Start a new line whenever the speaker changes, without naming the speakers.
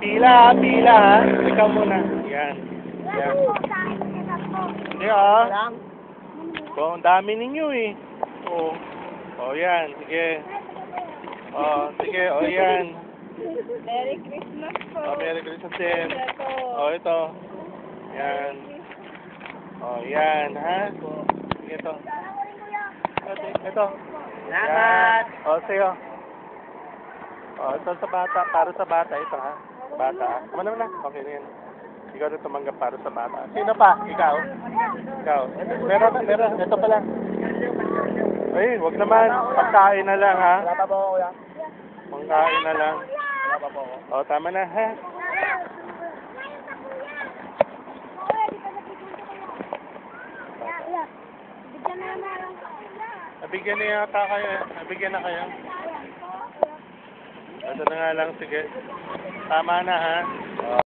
Pila, pila ha. Ikaw muna. Yan. Yan. Sige ah. So, ang dami ninyo eh. Oo. Oh, yan. Sige. Oh, sige. Oh, yan.
Merry Christmas po.
Oh, Merry Christmas din. Oh, ito. Yan. Oh, yan ha. Sige ito. Ito.
Salamat!
Yan. Oh, sa'yo. Oh, ito sa bata. Para sa bata ito ha. Bata. Kumana mo na. Okay na yan. Ikaw na tumanggap para sa bata. Sino pa? Ikaw? Ikaw. Meron. Ito pa lang. Ay, wag naman. Pagkain na lang ha.
Wala pa po ako, kuya.
Pagkain na lang.
Wala pa po ako.
Oh, tama na ha. Nabigyan na yata kayo. Nabigyan na kayo. Ito na nga lang. Sige. Tama na ha.